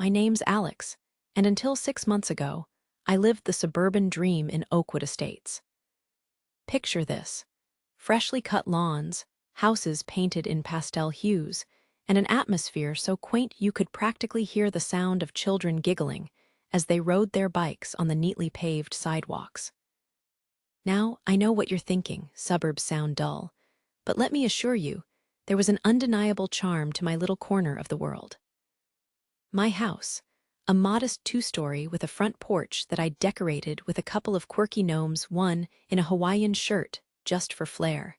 My name's Alex, and until 6 months ago, I lived the suburban dream in Oakwood Estates. Picture this: freshly cut lawns, houses painted in pastel hues, and an atmosphere so quaint you could practically hear the sound of children giggling as they rode their bikes on the neatly paved sidewalks. Now, I know what you're thinking: suburbs sound dull. But let me assure you, there was an undeniable charm to my little corner of the world. My house, a modest two-story with a front porch that I decorated with a couple of quirky gnomes, one in a Hawaiian shirt just for flair,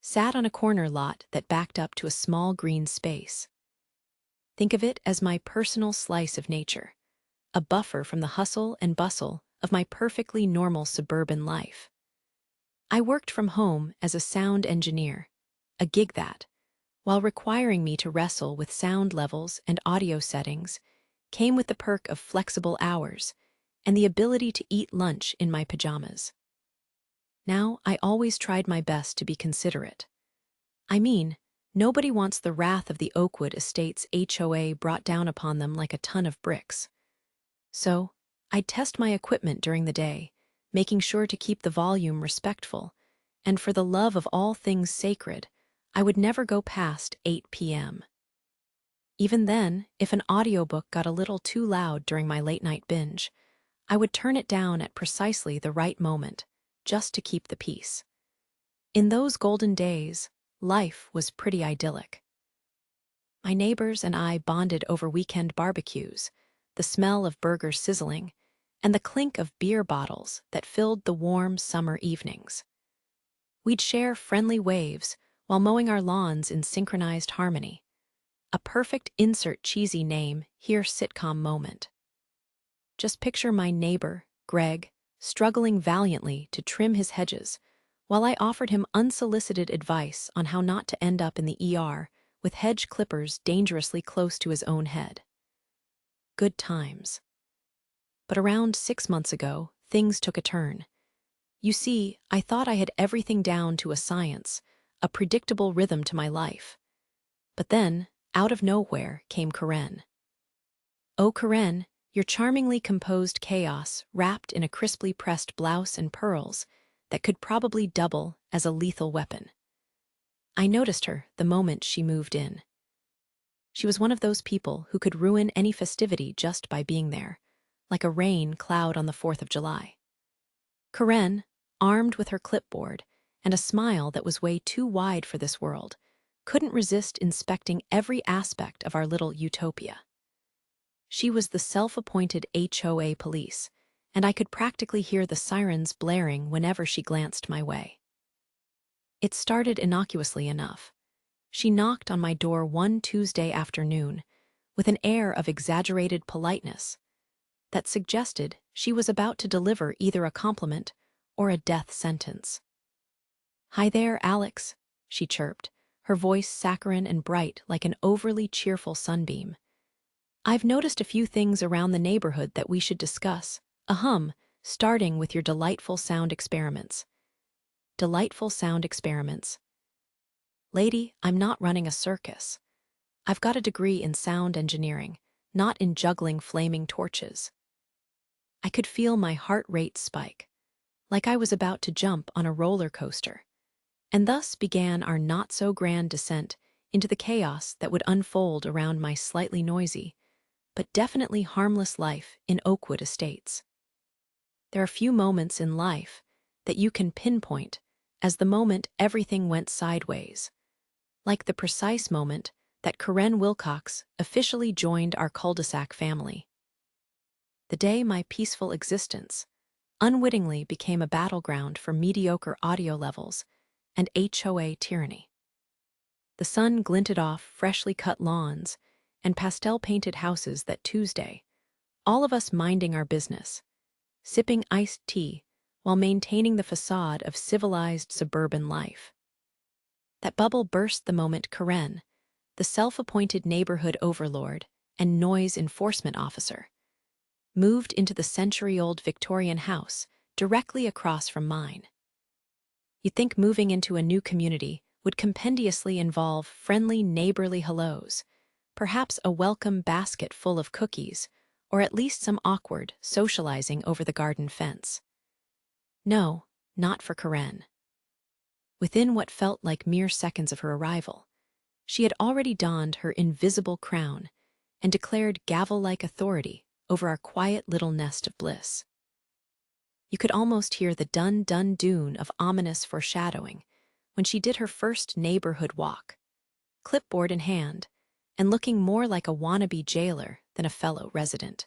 sat on a corner lot that backed up to a small green space. Think of it as my personal slice of nature, a buffer from the hustle and bustle of my perfectly normal suburban life. I worked from home as a sound engineer, a gig that, while requiring me to wrestle with sound levels and audio settings, came with the perk of flexible hours and the ability to eat lunch in my pajamas. Now, I always tried my best to be considerate. I mean, nobody wants the wrath of the Oakwood Estates HOA brought down upon them like a ton of bricks. So, I'd test my equipment during the day, making sure to keep the volume respectful, and for the love of all things sacred, I would never go past 8 p.m. Even then, if an audiobook got a little too loud during my late-night binge, I would turn it down at precisely the right moment, just to keep the peace. In those golden days, life was pretty idyllic. My neighbors and I bonded over weekend barbecues, the smell of burgers sizzling, and the clink of beer bottles that filled the warm summer evenings. We'd share friendly waves while mowing our lawns in synchronized harmony. A perfect insert cheesy name here sitcom moment. Just picture my neighbor, Greg, struggling valiantly to trim his hedges, while I offered him unsolicited advice on how not to end up in the ER with hedge clippers dangerously close to his own head. Good times. But around 6 months ago, things took a turn. You see, I thought I had everything down to a science, a predictable rhythm to my life. But then, out of nowhere, came Karen. Oh, Karen, your charmingly composed chaos wrapped in a crisply pressed blouse and pearls that could probably double as a lethal weapon. I noticed her the moment she moved in. She was one of those people who could ruin any festivity just by being there, like a rain cloud on the 4th of July. Karen, armed with her clipboard and a smile that was way too wide for this world, couldn't resist inspecting every aspect of our little utopia. She was the self-appointed HOA police, and I could practically hear the sirens blaring whenever she glanced my way. It started innocuously enough. She knocked on my door one Tuesday afternoon with an air of exaggerated politeness that suggested she was about to deliver either a compliment or a death sentence. "Hi there, Alex," she chirped, her voice saccharine and bright like an overly cheerful sunbeam. "I've noticed a few things around the neighborhood that we should discuss. Starting with your delightful sound experiments." Delightful sound experiments. Lady, I'm not running a circus. I've got a degree in sound engineering, not in juggling flaming torches. I could feel my heart rate spike, like I was about to jump on a roller coaster. And thus began our not-so-grand descent into the chaos that would unfold around my slightly noisy, but definitely harmless life in Oakwood Estates. There are few moments in life that you can pinpoint as the moment everything went sideways, like the precise moment that Karen Wilcox officially joined our cul-de-sac family. The day my peaceful existence unwittingly became a battleground for mediocre audio levels and HOA tyranny. The sun glinted off freshly cut lawns and pastel-painted houses that Tuesday, all of us minding our business, sipping iced tea while maintaining the facade of civilized suburban life. That bubble burst the moment Karen, the self-appointed neighborhood overlord and noise enforcement officer, moved into the century-old Victorian house directly across from mine. You'd think moving into a new community would compendiously involve friendly neighborly hellos, Perhaps a welcome basket full of cookies, or at least some awkward socializing over the garden fence. No, not for Karen. Within what felt like mere seconds of her arrival, she had already donned her invisible crown and declared gavel-like authority over our quiet little nest of bliss. You could almost hear the dun-dun-dune of ominous foreshadowing when she did her first neighborhood walk, clipboard in hand, and looking more like a wannabe jailer than a fellow resident.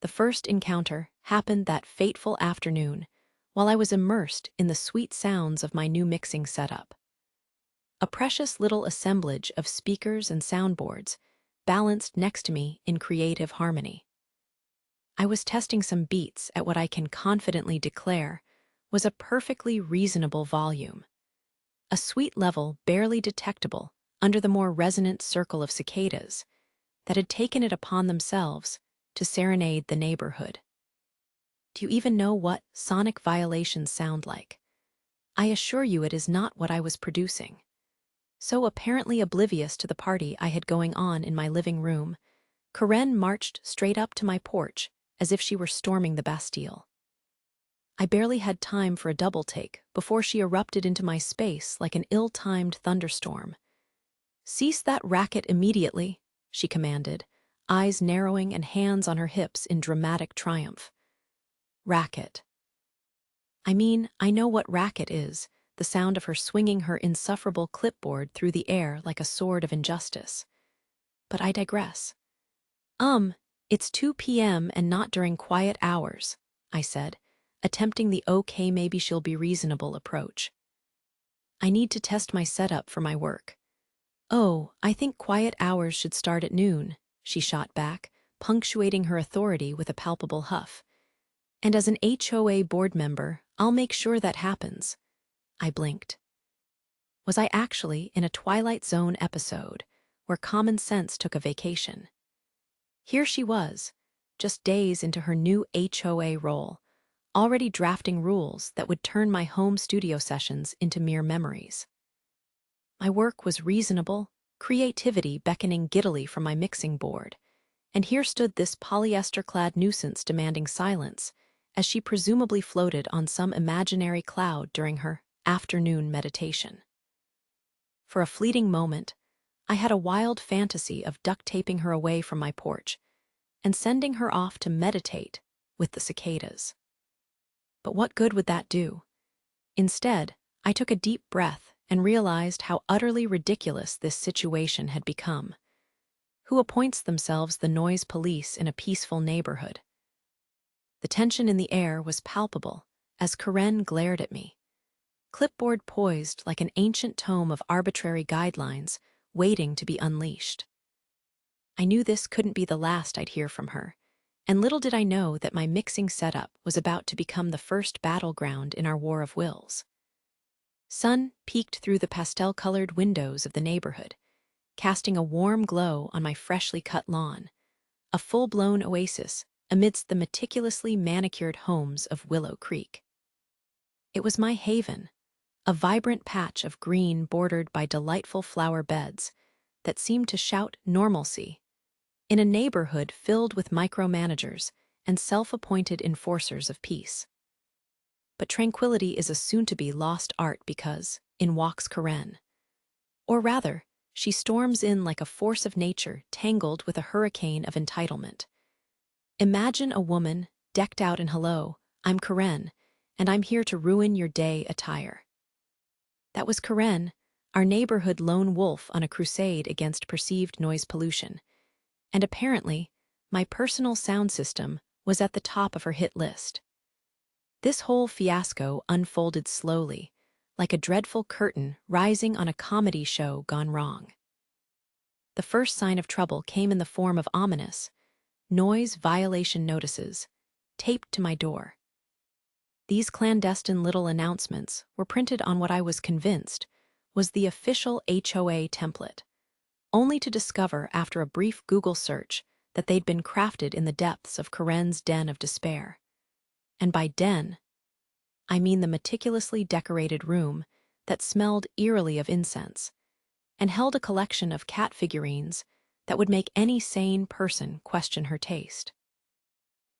The first encounter happened that fateful afternoon while I was immersed in the sweet sounds of my new mixing setup. A precious little assemblage of speakers and soundboards balanced next to me in creative harmony. I was testing some beats at what I can confidently declare was a perfectly reasonable volume, a sweet level barely detectable under the more resonant circle of cicadas that had taken it upon themselves to serenade the neighborhood. Do you even know what sonic violations sound like? I assure you it is not what I was producing. So apparently oblivious to the party I had going on in my living room, Karen marched straight up to my porch as if she were storming the Bastille. I barely had time for a double take before she erupted into my space like an ill-timed thunderstorm. "Cease that racket immediately," she commanded, eyes narrowing and hands on her hips in dramatic triumph. Racket. I mean, I know what racket is, the sound of her swinging her insufferable clipboard through the air like a sword of injustice. But I digress. It's 2 p.m. and not during quiet hours," I said, attempting the "okay, maybe she'll be reasonable" approach. "I need to test my setup for my work." "Oh, I think quiet hours should start at noon," she shot back, punctuating her authority with a palpable huff. "And as an HOA board member, I'll make sure that happens." I blinked. Was I actually in a Twilight Zone episode where common sense took a vacation? Here she was, just days into her new HOA role, already drafting rules that would turn my home studio sessions into mere memories. My work was reasonable, creativity beckoning giddily from my mixing board, and here stood this polyester-clad nuisance demanding silence as she presumably floated on some imaginary cloud during her afternoon meditation. For a fleeting moment, I had a wild fantasy of duct-taping her away from my porch and sending her off to meditate with the cicadas. But what good would that do? Instead, I took a deep breath and realized how utterly ridiculous this situation had become. Who appoints themselves the noise police in a peaceful neighborhood? The tension in the air was palpable as Karen glared at me, clipboard poised like an ancient tome of arbitrary guidelines waiting to be unleashed. I knew this couldn't be the last I'd hear from her, and little did I know that my mixing setup was about to become the first battleground in our war of wills. Sun peeked through the pastel-colored windows of the neighborhood, casting a warm glow on my freshly cut lawn, a full-blown oasis amidst the meticulously manicured homes of Willow Creek. It was my haven, a vibrant patch of green bordered by delightful flower beds that seemed to shout normalcy in a neighborhood filled with micromanagers and self-appointed enforcers of peace. But tranquility is a soon-to-be lost art because, in walks Karen. Or rather, she storms in like a force of nature tangled with a hurricane of entitlement. Imagine a woman decked out in "Hello, I'm Karen, and I'm here to ruin your day" attire. That was Karen, our neighborhood lone wolf on a crusade against perceived noise pollution. And apparently, my personal sound system was at the top of her hit list. This whole fiasco unfolded slowly, like a dreadful curtain rising on a comedy show gone wrong. The first sign of trouble came in the form of ominous noise violation notices taped to my door. These clandestine little announcements were printed on what I was convinced was the official HOA template, only to discover after a brief Google search that they'd been crafted in the depths of Karen's den of despair. And by den, I mean the meticulously decorated room that smelled eerily of incense and held a collection of cat figurines that would make any sane person question her taste.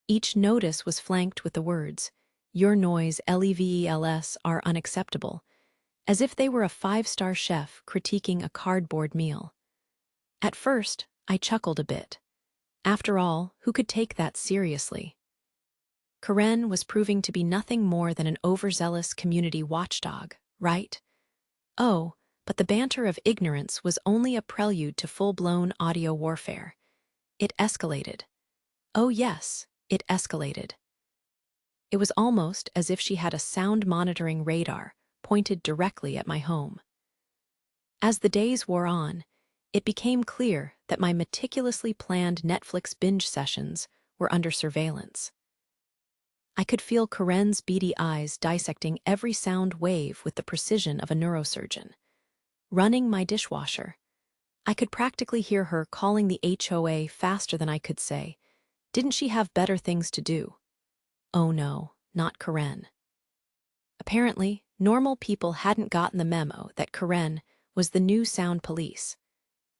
Each notice was flanked with the words, "Your noise, levels, are unacceptable," as if they were a five-star chef critiquing a cardboard meal. At first, I chuckled a bit. After all, who could take that seriously? Karen was proving to be nothing more than an overzealous community watchdog, right? Oh, but the banter of ignorance was only a prelude to full-blown audio warfare. It escalated. Oh yes, it escalated. It was almost as if she had a sound monitoring radar pointed directly at my home. As the days wore on, it became clear that my meticulously planned Netflix binge sessions were under surveillance. I could feel Karen's beady eyes dissecting every sound wave with the precision of a neurosurgeon. Running my dishwasher, I could practically hear her calling the HOA faster than I could say, "Didn't she have better things to do?" Oh no, not Karen. Apparently, normal people hadn't gotten the memo that Karen was the new sound police,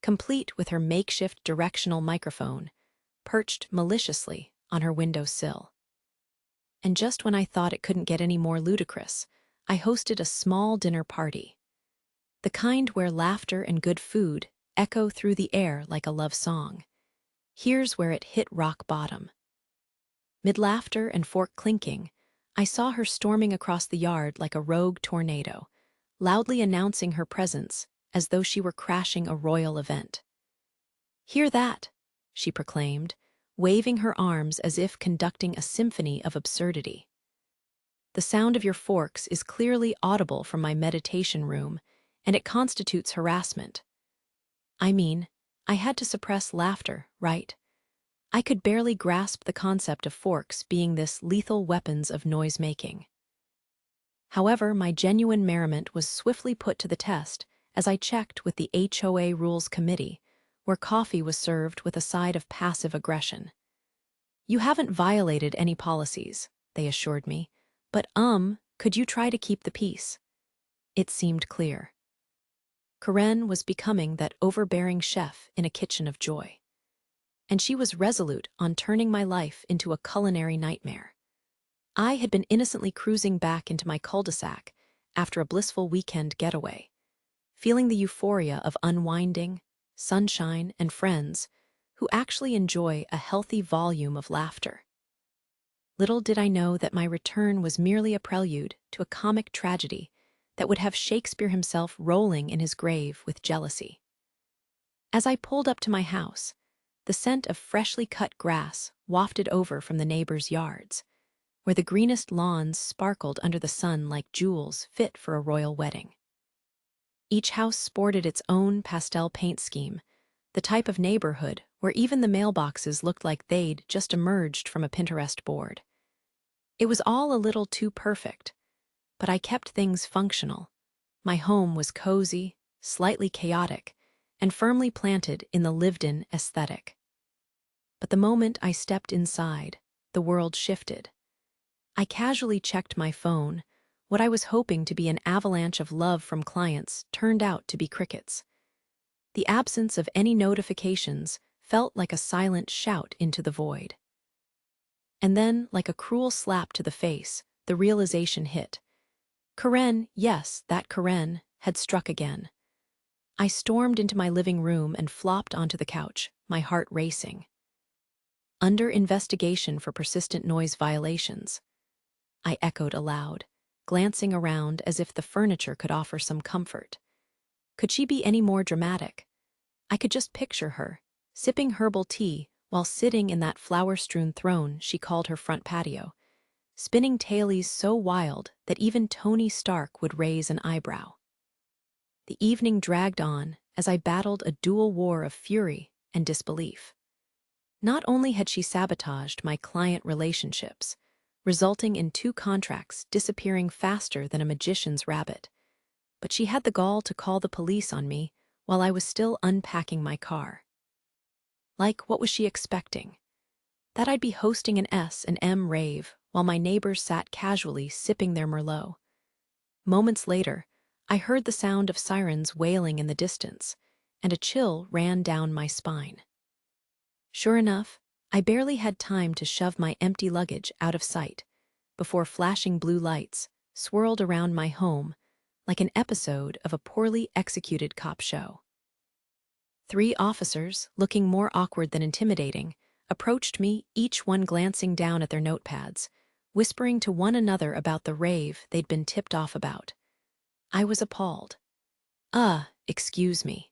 complete with her makeshift directional microphone, perched maliciously on her windowsill. And just when I thought it couldn't get any more ludicrous, I hosted a small dinner party. The kind where laughter and good food echo through the air like a love song. Here's where it hit rock bottom. Mid-laughter and fork clinking, I saw her storming across the yard like a rogue tornado, loudly announcing her presence as though she were crashing a royal event. "Hear that?" she proclaimed, waving her arms as if conducting a symphony of absurdity. "The sound of your forks is clearly audible from my meditation room, and it constitutes harassment." I mean, I had to suppress laughter, right? I could barely grasp the concept of forks being this lethal weapons of noise-making. However, my genuine merriment was swiftly put to the test as I checked with the HOA Rules Committee, where coffee was served with a side of passive aggression. "You haven't violated any policies," they assured me, "but could you try to keep the peace?" It seemed clear. Karen was becoming that overbearing chef in a kitchen of joy. And she was resolute on turning my life into a culinary nightmare. I had been innocently cruising back into my cul-de-sac after a blissful weekend getaway, feeling the euphoria of unwinding, sunshine, and friends who actually enjoy a healthy volume of laughter. Little did I know that my return was merely a prelude to a comic tragedy that would have Shakespeare himself rolling in his grave with jealousy. As I pulled up to my house, the scent of freshly cut grass wafted over from the neighbors' yards, where the greenest lawns sparkled under the sun like jewels fit for a royal wedding. Each house sported its own pastel paint scheme, the type of neighborhood where even the mailboxes looked like they'd just emerged from a Pinterest board. It was all a little too perfect, but I kept things functional. My home was cozy, slightly chaotic, and firmly planted in the lived-in aesthetic. But the moment I stepped inside, the world shifted. I casually checked my phone. What I was hoping to be an avalanche of love from clients turned out to be crickets. The absence of any notifications felt like a silent shout into the void. And then, like a cruel slap to the face, the realization hit. Karen, yes, that Karen, had struck again. I stormed into my living room and flopped onto the couch, my heart racing. "Under investigation for persistent noise violations," I echoed aloud, glancing around as if the furniture could offer some comfort. Could she be any more dramatic? I could just picture her, sipping herbal tea while sitting in that flower-strewn throne she called her front patio, spinning tailies so wild that even Tony Stark would raise an eyebrow. The evening dragged on as I battled a dual war of fury and disbelief. Not only had she sabotaged my client relationships, resulting in 2 contracts disappearing faster than a magician's rabbit, but she had the gall to call the police on me while I was still unpacking my car. Like, what was she expecting? That I'd be hosting an S&M rave while my neighbors sat casually sipping their Merlot. Moments later, I heard the sound of sirens wailing in the distance, and a chill ran down my spine. Sure enough, I barely had time to shove my empty luggage out of sight before flashing blue lights swirled around my home like an episode of a poorly executed cop show. 3 officers, looking more awkward than intimidating, approached me, each one glancing down at their notepads, whispering to one another about the rave they'd been tipped off about. I was appalled. Excuse me.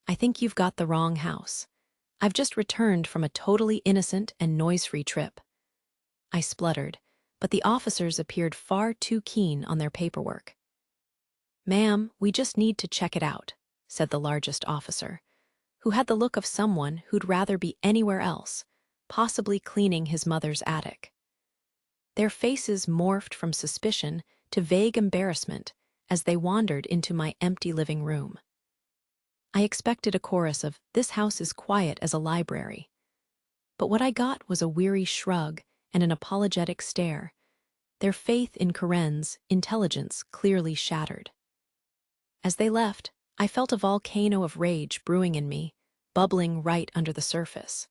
I think you've got the wrong house. I've just returned from a totally innocent and noise-free trip. I spluttered, but the officers appeared far too keen on their paperwork. Ma'am, we just need to check it out, said the largest officer, who had the look of someone who'd rather be anywhere else, possibly cleaning his mother's attic. Their faces morphed from suspicion to vague embarrassment as they wandered into my empty living room. I expected a chorus of, "This house is quiet as a library." But what I got was a weary shrug and an apologetic stare, their faith in Karen's intelligence clearly shattered. As they left, I felt a volcano of rage brewing in me, bubbling right under the surface.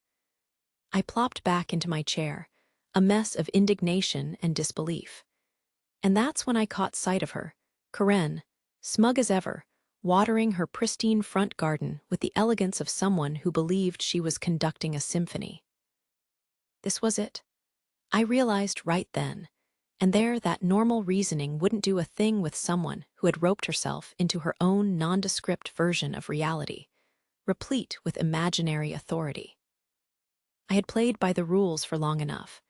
I plopped back into my chair, a mess of indignation and disbelief. And that's when I caught sight of her, Karen, smug as ever, watering her pristine front garden with the elegance of someone who believed she was conducting a symphony. This was it. I realized right then and there that normal reasoning wouldn't do a thing with someone who had roped herself into her own nondescript version of reality, replete with imaginary authority. I had played by the rules for long enough,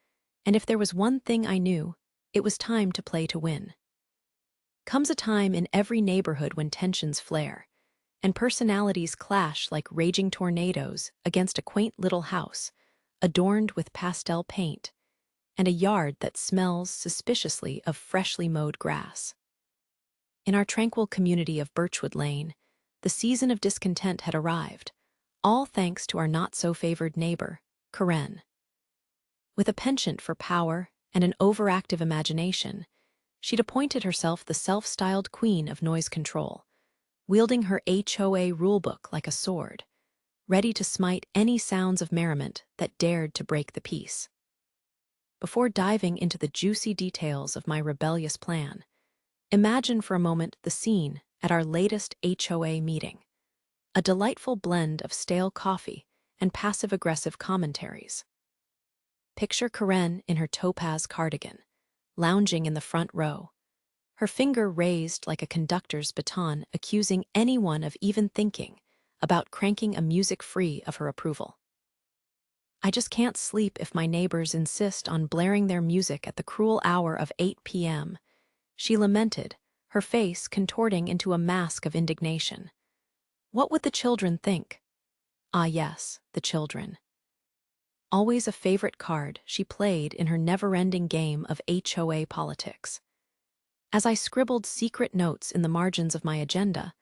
and if there was one thing I knew, it was time to play to win. Comes a time in every neighborhood when tensions flare, and personalities clash like raging tornadoes against a quaint little house, adorned with pastel paint, and a yard that smells suspiciously of freshly mowed grass. In our tranquil community of Birchwood Lane, the season of discontent had arrived, all thanks to our not-so-favored neighbor, Karen. With a penchant for power and an overactive imagination, she'd appointed herself the self-styled queen of noise control, wielding her HOA rulebook like a sword, ready to smite any sounds of merriment that dared to break the peace. Before diving into the juicy details of my rebellious plan, imagine for a moment the scene at our latest HOA meeting, a delightful blend of stale coffee and passive-aggressive commentaries. Picture Karen in her topaz cardigan, lounging in the front row, her finger raised like a conductor's baton accusing anyone of even thinking about cranking a music free of her approval. I just can't sleep if my neighbors insist on blaring their music at the cruel hour of 8 p.m., she lamented, her face contorting into a mask of indignation. What would the children think? Ah yes, the children. Always a favorite card she played in her never-ending game of HOA politics. As I scribbled secret notes in the margins of my agenda,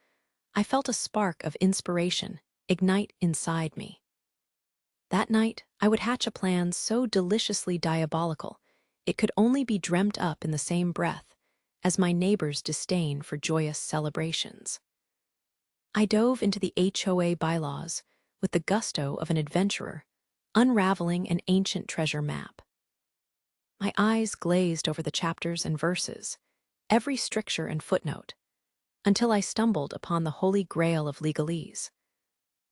I felt a spark of inspiration ignite inside me. That night, I would hatch a plan so deliciously diabolical, it could only be dreamt up in the same breath as my neighbor's disdain for joyous celebrations. I dove into the HOA bylaws with the gusto of an adventurer, unraveling an ancient treasure map. My eyes glazed over the chapters and verses, every stricture and footnote, until I stumbled upon the holy grail of legalese.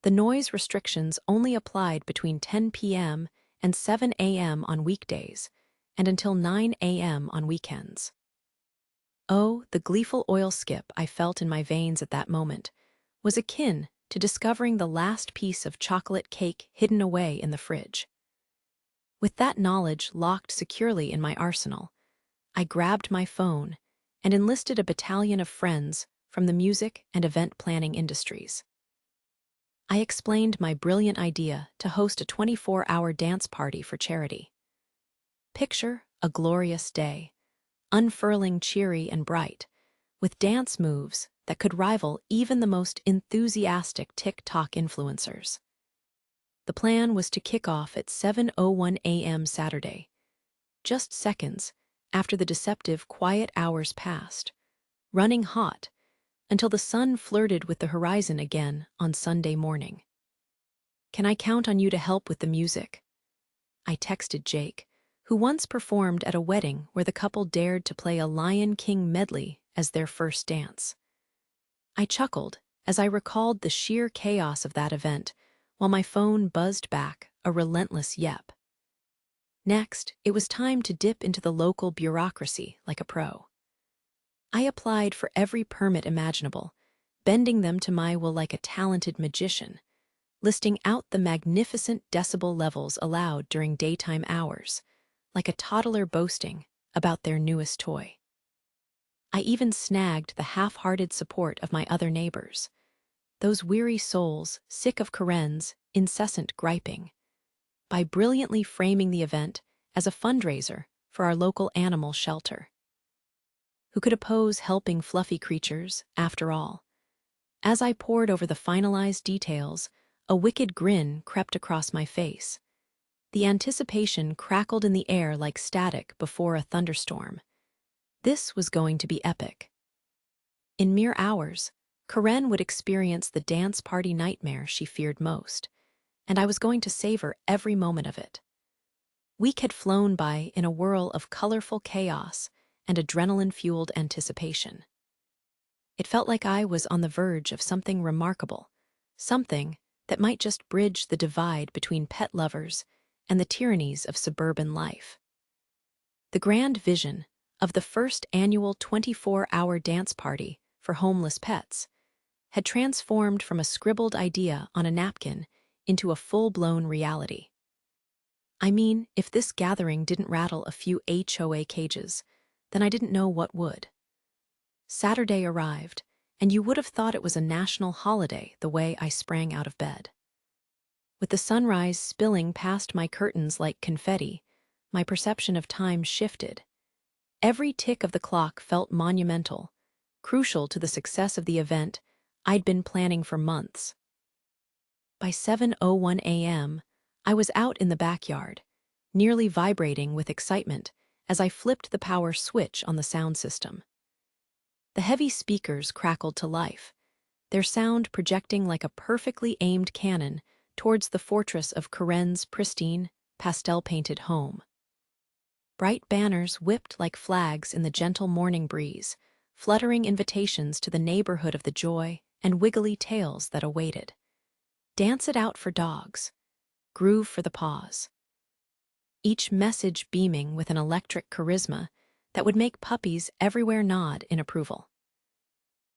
The noise restrictions only applied between 10 p.m. and 7 a.m. on weekdays, and until 9 a.m. on weekends. Oh, the gleeful oil skip I felt in my veins at that moment was akin to discovering the last piece of chocolate cake hidden away in the fridge. With that knowledge locked securely in my arsenal, I grabbed my phone and enlisted a battalion of friends from the music and event planning industries. I explained my brilliant idea to host a 24-hour dance party for charity. Picture a glorious day, unfurling cheery and bright, with dance moves that could rival even the most enthusiastic TikTok influencers. The plan was to kick off at 7:01 a.m. Saturday, just seconds after the deceptive quiet hours passed, running hot until the sun flirted with the horizon again on Sunday morning. "Can I count on you to help with the music?" I texted Jake, who once performed at a wedding where the couple dared to play a Lion King medley as their first dance. I chuckled as I recalled the sheer chaos of that event, while my phone buzzed back a relentless yep. Next, it was time to dip into the local bureaucracy like a pro. I applied for every permit imaginable, bending them to my will like a talented magician, listing out the magnificent decibel levels allowed during daytime hours, like a toddler boasting about their newest toy. I even snagged the half-hearted support of my other neighbors, those weary souls sick of Karen's incessant griping, by brilliantly framing the event as a fundraiser for our local animal shelter. Who could oppose helping fluffy creatures, after all? As I pored over the finalized details, a wicked grin crept across my face. The anticipation crackled in the air like static before a thunderstorm. This was going to be epic. In mere hours, Karen would experience the dance party nightmare she feared most, and I was going to savor every moment of it. Week had flown by in a whirl of colorful chaos and adrenaline-fueled anticipation. It felt like I was on the verge of something remarkable, something that might just bridge the divide between pet lovers and the tyrannies of suburban life. The grand vision of the first annual 24-hour dance party for homeless pets had transformed from a scribbled idea on a napkin into a full-blown reality. I mean, if this gathering didn't rattle a few HOA cages, then I didn't know what would. Saturday arrived, and you would have thought it was a national holiday the way I sprang out of bed. With the sunrise spilling past my curtains like confetti, my perception of time shifted. Every tick of the clock felt monumental, crucial to the success of the event I'd been planning for months. By 7:01 a.m., I was out in the backyard, nearly vibrating with excitement as I flipped the power switch on the sound system. The heavy speakers crackled to life, their sound projecting like a perfectly aimed cannon towards the fortress of Karen's pristine, pastel-painted home. Bright banners whipped like flags in the gentle morning breeze, fluttering invitations to the neighborhood of the joy and wiggly tails that awaited. Dance it out for dogs. Groove for the paws. Each message beaming with an electric charisma that would make puppies everywhere nod in approval.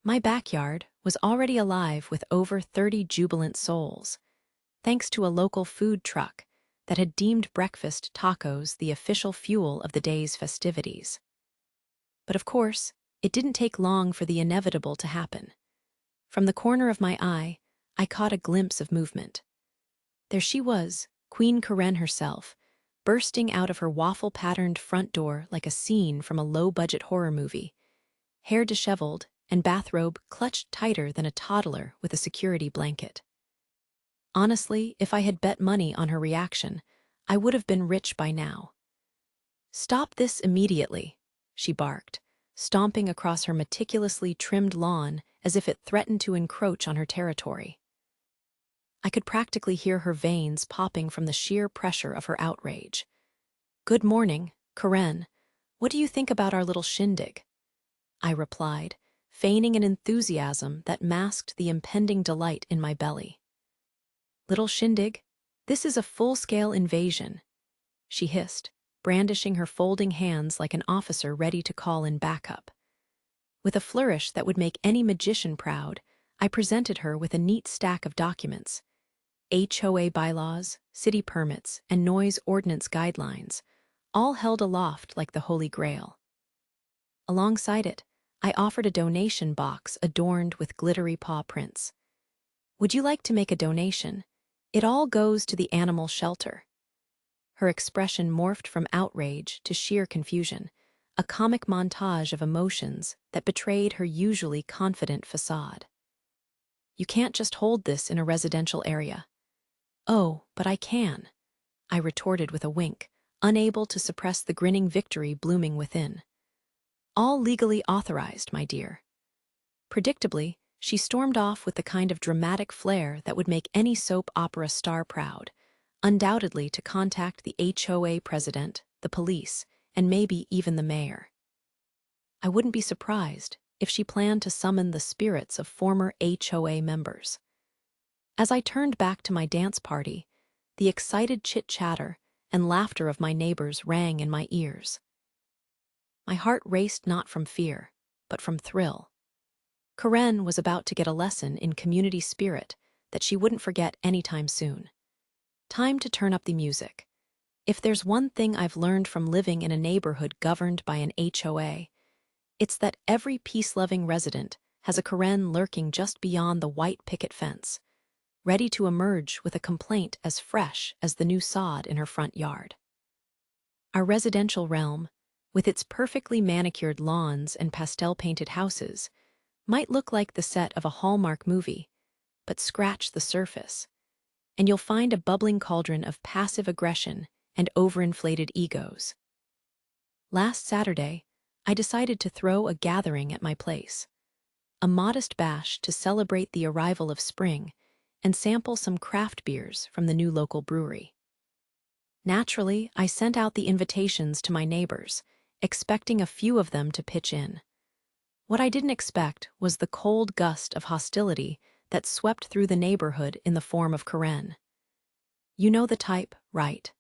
My backyard was already alive with over 30 jubilant souls, thanks to a local food truck that had deemed breakfast tacos the official fuel of the day's festivities. But of course, it didn't take long for the inevitable to happen. From the corner of my eye, I caught a glimpse of movement. There she was, Queen Karen herself, bursting out of her waffle-patterned front door like a scene from a low-budget horror movie, hair disheveled and bathrobe clutched tighter than a toddler with a security blanket. Honestly, if I had bet money on her reaction, I would have been rich by now. "Stop this immediately," she barked, stomping across her meticulously trimmed lawn as if it threatened to encroach on her territory. I could practically hear her veins popping from the sheer pressure of her outrage. "Good morning, Karen. What do you think about our little shindig?" I replied, feigning an enthusiasm that masked the impending delight in my belly. "Little shindig? This is a full-scale invasion," she hissed, brandishing her folding hands like an officer ready to call in backup. With a flourish that would make any magician proud, I presented her with a neat stack of documents: HOA bylaws, city permits, and noise ordinance guidelines, all held aloft like the Holy Grail. Alongside it, I offered a donation box adorned with glittery paw prints. "Would you like to make a donation? It all goes to the animal shelter." Her expression morphed from outrage to sheer confusion, a comic montage of emotions that betrayed her usually confident facade. "You can't just hold this in a residential area." "Oh, but I can," I retorted with a wink, unable to suppress the grinning victory blooming within. "All legally authorized, my dear." Predictably, she stormed off with the kind of dramatic flair that would make any soap opera star proud, undoubtedly to contact the HOA president, the police, and maybe even the mayor. I wouldn't be surprised if she planned to summon the spirits of former HOA members. As I turned back to my dance party, the excited chit-chatter and laughter of my neighbors rang in my ears. My heart raced not from fear, but from thrill. Karen was about to get a lesson in community spirit that she wouldn't forget anytime soon. Time to turn up the music. If there's one thing I've learned from living in a neighborhood governed by an HOA, it's that every peace-loving resident has a Karen lurking just beyond the white picket fence, ready to emerge with a complaint as fresh as the new sod in her front yard. Our residential realm, with its perfectly manicured lawns and pastel-painted houses, might look like the set of a Hallmark movie, but scratch the surface, and you'll find a bubbling cauldron of passive aggression and overinflated egos. Last Saturday, I decided to throw a gathering at my place, a modest bash to celebrate the arrival of spring and sample some craft beers from the new local brewery. Naturally, I sent out the invitations to my neighbors, expecting a few of them to pitch in. What I didn't expect was the cold gust of hostility that swept through the neighborhood in the form of Karen. You know the type, right?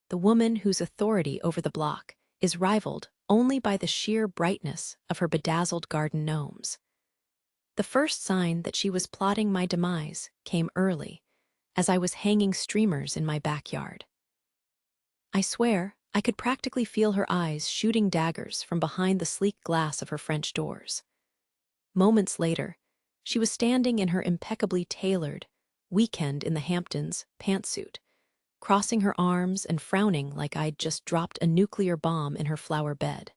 The woman whose authority over the block is rivaled only by the sheer brightness of her bedazzled garden gnomes. The first sign that she was plotting my demise came early, as I was hanging streamers in my backyard. I swear, I could practically feel her eyes shooting daggers from behind the sleek glass of her French doors. Moments later, she was standing in her impeccably tailored Weekend in the Hamptons pantsuit, crossing her arms and frowning like I'd just dropped a nuclear bomb in her flower bed.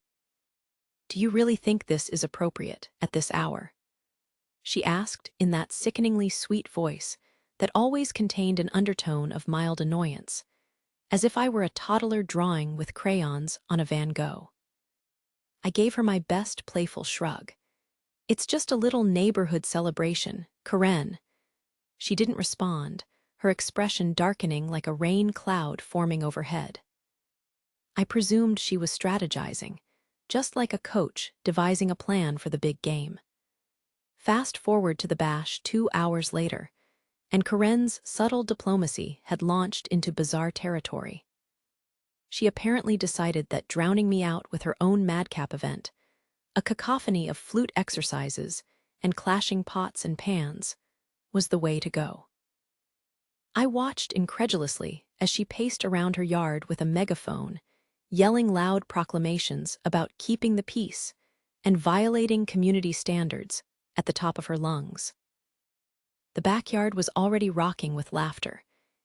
"Do you really think this is appropriate at this hour?" she asked in that sickeningly sweet voice that always contained an undertone of mild annoyance, as if I were a toddler drawing with crayons on a Van Gogh. I gave her my best playful shrug. "It's just a little neighborhood celebration, Karen." She didn't respond, her expression darkening like a rain cloud forming overhead. I presumed she was strategizing, just like a coach devising a plan for the big game. Fast forward to the bash 2 hours later, and Karen's subtle diplomacy had launched into bizarre territory. She apparently decided that drowning me out with her own madcap event, a cacophony of flute exercises and clashing pots and pans, was the way to go. I watched incredulously as she paced around her yard with a megaphone, yelling loud proclamations about keeping the peace and violating community standards at the top of her lungs. The backyard was already rocking with laughter,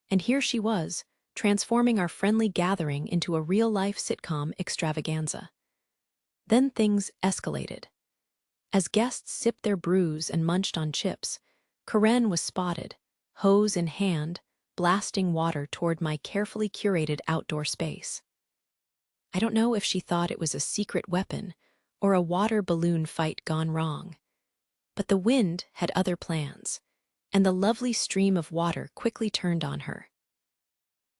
and here she was, transforming our friendly gathering into a real-life sitcom extravaganza. Then things escalated. As guests sipped their brews and munched on chips, Karen was spotted, hose in hand, blasting water toward my carefully curated outdoor space. I don't know if she thought it was a secret weapon or a water balloon fight gone wrong, but the wind had other plans, and the lovely stream of water quickly turned on her.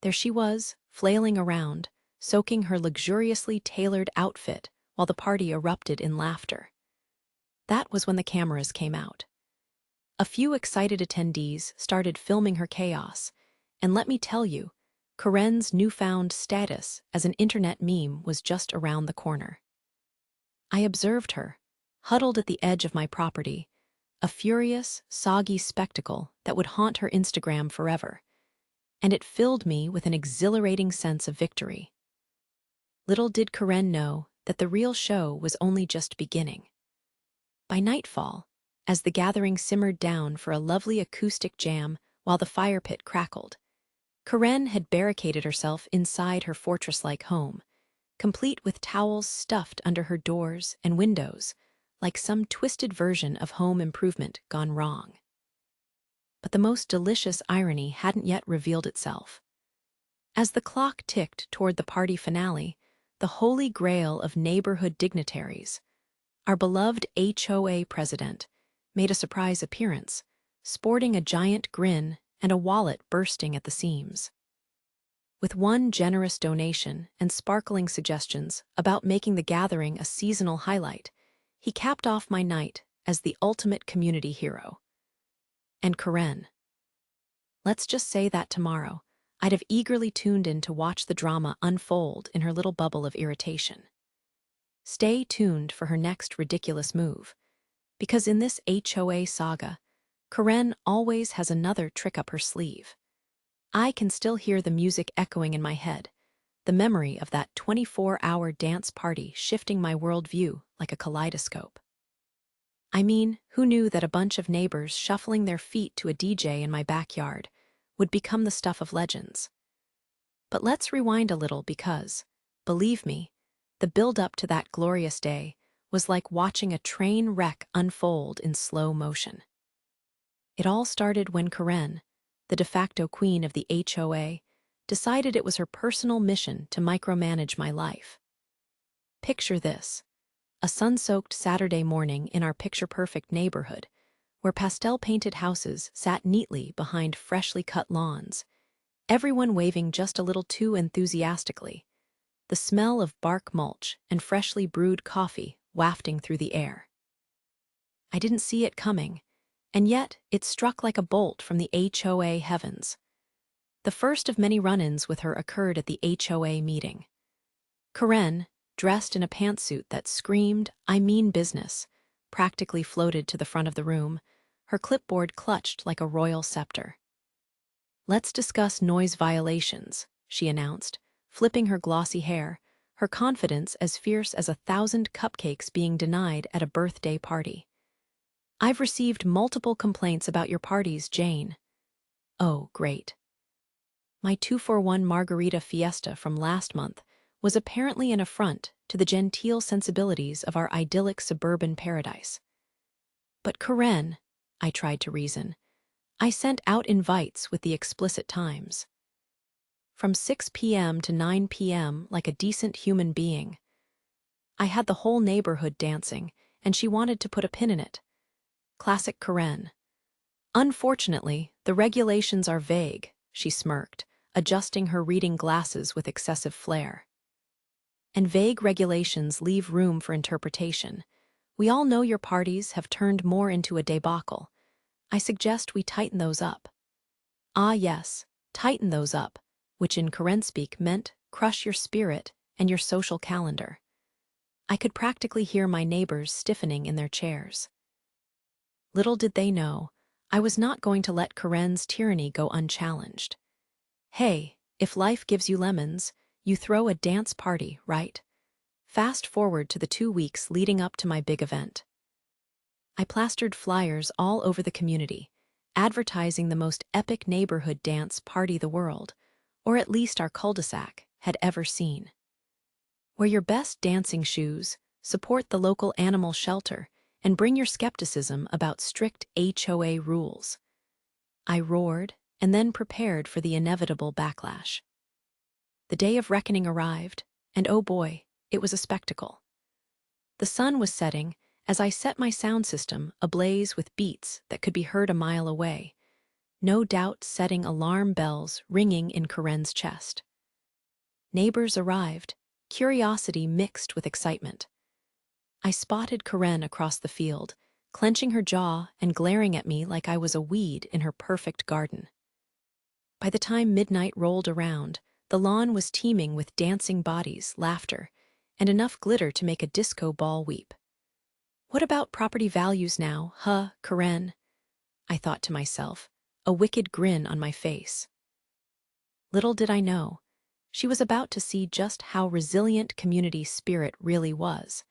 There she was, flailing around, soaking her luxuriously tailored outfit while the party erupted in laughter. That was when the cameras came out. A few excited attendees started filming her chaos, and let me tell you, Karen's newfound status as an internet meme was just around the corner. I observed her, huddled at the edge of my property, a furious, soggy spectacle that would haunt her Instagram forever, and it filled me with an exhilarating sense of victory. Little did Karen know that the real show was only just beginning. By nightfall, as the gathering simmered down for a lovely acoustic jam while the fire pit crackled, Karen had barricaded herself inside her fortress-like home, complete with towels stuffed under her doors and windows, like some twisted version of home improvement gone wrong. But the most delicious irony hadn't yet revealed itself. As the clock ticked toward the party finale, the holy grail of neighborhood dignitaries, Our beloved HOA president made a surprise appearance, sporting a giant grin and a wallet bursting at the seams. With one generous donation and sparkling suggestions about making the gathering a seasonal highlight, he capped off my night as the ultimate community hero. And Karen. Let's just say that tomorrow, I'd have eagerly tuned in to watch the drama unfold in her little bubble of irritation. Stay tuned for her next ridiculous move, because in this HOA saga, Karen always has another trick up her sleeve. I can still hear the music echoing in my head, the memory of that 24-hour dance party shifting my worldview like a kaleidoscope. I mean, who knew that a bunch of neighbors shuffling their feet to a DJ in my backyard would become the stuff of legends? But let's rewind a little because, believe me, the build-up to that glorious day was like watching a train wreck unfold in slow motion. It all started when Karen, the de facto queen of the HOA, decided it was her personal mission to micromanage my life. Picture this: a sun-soaked Saturday morning in our picture-perfect neighborhood, where pastel-painted houses sat neatly behind freshly cut lawns, everyone waving just a little too enthusiastically, the smell of bark mulch and freshly brewed coffee wafting through the air. I didn't see it coming, and yet it struck like a bolt from the HOA heavens. The first of many run-ins with her occurred at the HOA meeting. Karen, dressed in a pantsuit that screamed, "I mean business," practically floated to the front of the room, her clipboard clutched like a royal scepter. "Let's discuss noise violations," she announced, flipping her glossy hair, her confidence as fierce as 1,000 cupcakes being denied at a birthday party. "I've received multiple complaints about your parties, Jane." Oh, great. My 2-for-1 margarita fiesta from last month was apparently an affront to the genteel sensibilities of our idyllic suburban paradise. "But Karen," I tried to reason, "I sent out invites with the explicit times. From 6 p.m. to 9 p.m. like a decent human being. I had the whole neighborhood dancing, and she wanted to put a pin in it." Classic Karen. "Unfortunately, the regulations are vague," she smirked, adjusting her reading glasses with excessive flair. "And vague regulations leave room for interpretation. We all know your parties have turned more into a debacle. I suggest we tighten those up." Ah yes, tighten those up, which in Karen speak meant crush your spirit and your social calendar. I could practically hear my neighbors stiffening in their chairs. Little did they know, I was not going to let Karen's tyranny go unchallenged. Hey, if life gives you lemons, you throw a dance party, right? Fast forward to the 2 weeks leading up to my big event. I plastered flyers all over the community, advertising the most epic neighborhood dance party the world, or at least our cul-de-sac, had ever seen. Wear your best dancing shoes, support the local animal shelter, and bring your skepticism about strict HOA rules. I roared and then prepared for the inevitable backlash. The day of reckoning arrived, and oh boy, it was a spectacle. The sun was setting as I set my sound system ablaze with beats that could be heard a mile away, no doubt setting alarm bells ringing in Karen's chest. Neighbors arrived, curiosity mixed with excitement. I spotted Karen across the field, clenching her jaw and glaring at me like I was a weed in her perfect garden. By the time midnight rolled around, the lawn was teeming with dancing bodies, laughter, and enough glitter to make a disco ball weep. What about property values now, huh, Karen? I thought to myself, a wicked grin on my face. Little did I know, she was about to see just how resilient community spirit really was,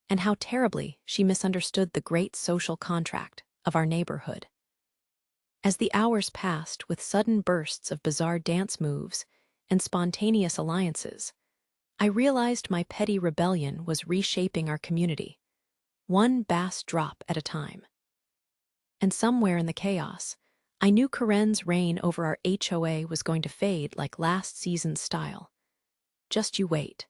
and how terribly she misunderstood the great social contract of our neighborhood. As the hours passed with sudden bursts of bizarre dance moves and spontaneous alliances, I realized my petty rebellion was reshaping our community, one bass drop at a time. And somewhere in the chaos, I knew Karen's reign over our HOA was going to fade like last season's style. Just you wait.